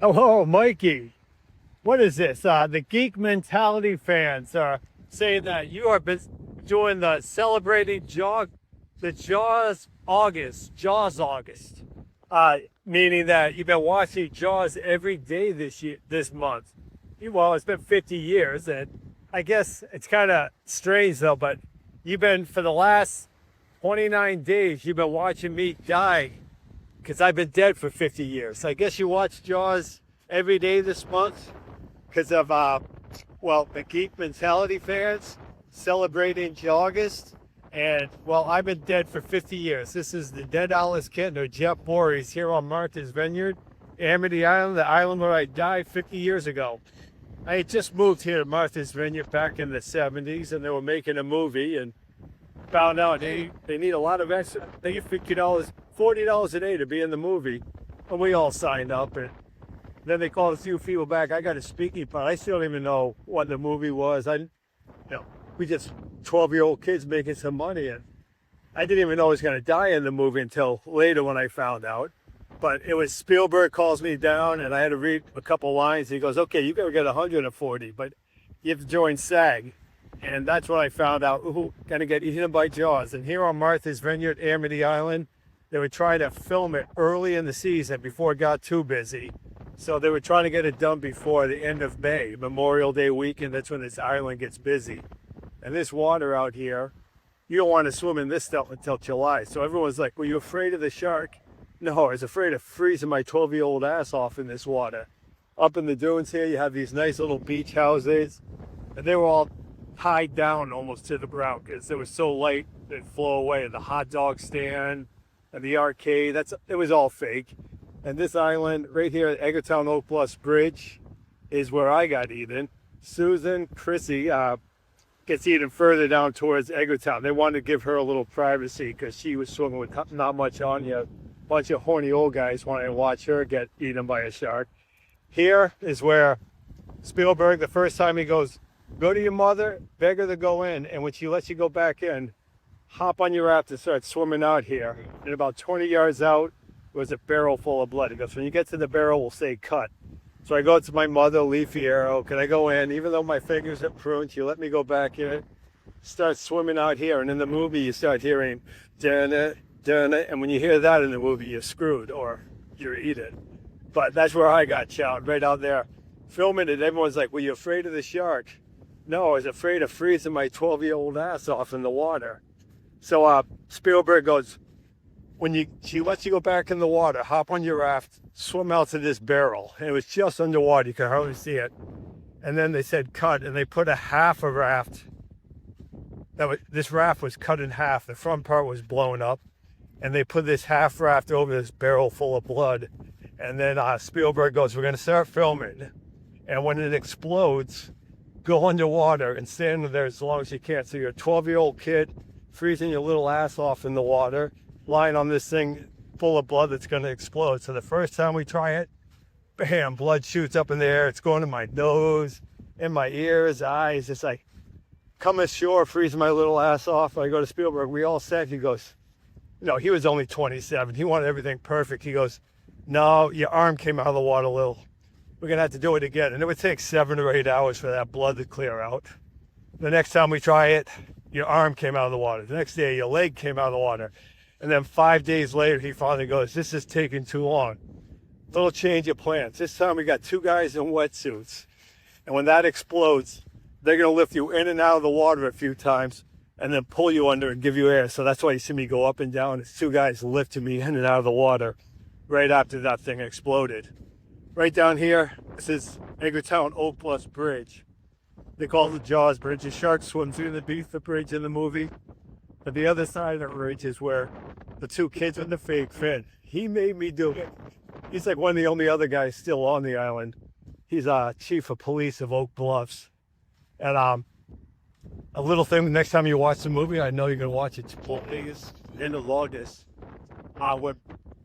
Oh, Mikey, what is this? The Geek Mentality fans are saying that you are doing the celebrating the Jaws August, meaning that you've been watching Jaws every day this month. Well, it's been 50 years, and I guess it's kind of strange though, but you've been for the last 29 days, you've been watching me die because I've been dead for 50 years. I guess you watch Jaws every day this month because of, well, the Geek Mentality fans celebrating JAWGUST. And, well, I've been dead for 50 years. This is the dead ALEX KINTNER, Jeff Voorhees, here on Martha's Vineyard, Amity Island, the island where I died 50 years ago. I had just moved here to Martha's Vineyard back in the 70s, and they were making a movie, and found out they need a lot of extra. They get $50, $40 a day to be in the movie, and we all signed up. And then they called a few people back. I got a speaking part. I still don't even know what the movie was. We just 12-year-old kids making some money, and I didn't even know I was going to die in the movie until later when I found out. But it was Spielberg calls me down, and I had to read a couple lines. He goes, "Okay, you got to get 140, but you have to join SAG." And that's when I found out, gonna get eaten by Jaws. And here on Martha's Vineyard, Amity Island, they were trying to film it early in the season before it got too busy. So they were trying to get it done before the end of May, Memorial Day weekend. That's when this island gets busy. And this water out here, you don't want to swim in this stuff until July. So everyone's like, "Were you afraid of the shark?" No, I was afraid of freezing my 12-year-old ass off in this water. Up in the dunes here, you have these nice little beach houses, and they were all tied down almost to the ground because it was so light they'd flow away. The hot dog stand and the arcade, it was all fake. And this island right here at Eggertown Oak Bluffs Bridge is where I got eaten. Susan, Chrissy, gets eaten further down towards Eggertown. They wanted to give her a little privacy because she was swimming with not much on you. A bunch of horny old guys wanted to watch her get eaten by a shark. Here is where Spielberg, the first time he goes, "Go to your mother, beg her to go in, and when she lets you go back in, hop on your raft and start swimming out here." And about 20 yards out was a barrel full of blood. He goes, "When you get to the barrel, we'll say cut." So I go to my mother, Leafy Arrow, "Can I go in?" Even though my fingers are pruned, she let me go back in, start swimming out here. And in the movie, you start hearing, "Dun-it, dun-it," and when you hear that in the movie, you're screwed or you're eaten. But that's where I got shot, right out there. Filming it, everyone's like, "Were you afraid of the shark?" No, I was afraid of freezing my 12-year-old ass off in the water. So Spielberg goes, she lets you go back in the water, hop on your raft, swim out to this barrel. And it was just underwater, you could hardly see it. And then they said cut, and they put a half a raft. This raft was cut in half. The front part was blown up. And they put this half raft over this barrel full of blood. And then Spielberg goes, "We're going to start filming. And when it explodes, go underwater and stand there as long as you can." So you're a 12-year-old kid freezing your little ass off in the water, lying on this thing full of blood that's going to explode. So the first time we try it, bam, blood shoots up in the air. It's going to my nose, in my ears, eyes. It's like, come ashore, freezing my little ass off. I go to Spielberg, "We all set?" He goes, he was only 27. He wanted everything perfect. He goes, "No, your arm came out of the water a little. We're going to have to do it again." And it would take 7 or 8 hours for that blood to clear out. The next time we try it, your arm came out of the water. The next day, your leg came out of the water. And then 5 days later, he finally goes, "This is taking too long. Little change of plans. This time we got 2 guys in wetsuits. And when that explodes, they're going to lift you in and out of the water a few times and then pull you under and give you air." So that's why you see me go up and down. It's 2 guys lifting me in and out of the water right after that thing exploded. Right down here, this is Eggertown Oak Bluffs Bridge. They call it the Jaws Bridge. The shark swims through the bridge in the movie. But the other side of the bridge is where the 2 kids with the fake fin. He made me do it. He's like one of the only other guys still on the island. He's chief of police of Oak Bluffs. And a little thing, next time you watch the movie, I know you're going to watch it Vegas end of August. When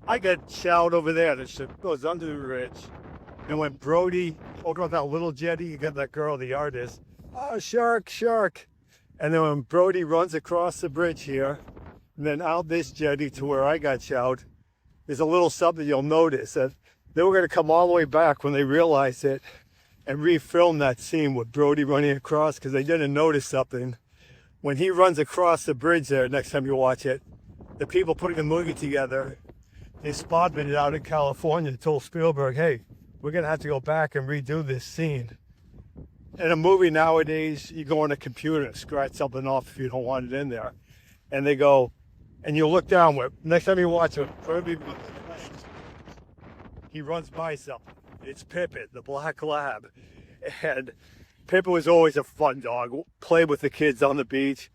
I get shot over there, that shit goes under the bridge. And when Brody, over that little jetty, you got that girl, the artist, "Oh, shark, shark." And then when Brody runs across the bridge here, and then out this jetty to where I got shot, there's a little something you'll notice that They were going to come all the way back when they realized it and refilm that scene with Brody running across, because they didn't notice something. When he runs across the bridge there, next time you watch it, the people putting the movie together, they spotted it out in California, told Spielberg, hey, we're going to have to go back and redo this scene. In a movie nowadays, you go on a computer and scratch something off if you don't want it in there. And they go, and you look down, next time you watch it, he runs by something. It's Pippin, the black lab. And Pippin was always a fun dog, played with the kids on the beach.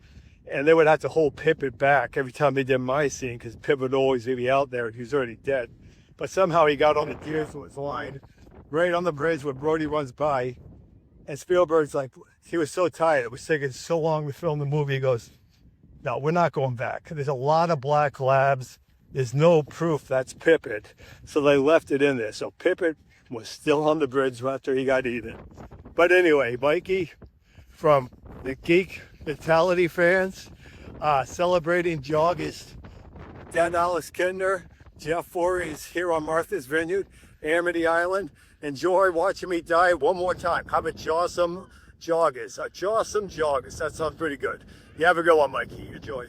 And they would have to hold Pippin back every time they did my scene, because Pippin would always be out there and he was already dead. But somehow he got on the deer to his line, right on the bridge where Brody runs by. And Spielberg's like, he was so tired. It was taking so long to film the movie. He goes, no, we're not going back. There's a lot of black labs. There's no proof that's Pippin. So they left it in there. So Pippin was still on the bridge after he got eaten. But anyway, Mikey from the Geek Mentality fans, celebrating JAWGUST and ALEX KINTNER, Jeff Voorhees here on Martha's Vineyard, Amity Island. Enjoy watching me die one more time. Have a jawsome JAWGUST. A jawsome JAWGUST. That sounds pretty good. You have a good one, Mikey. Enjoy.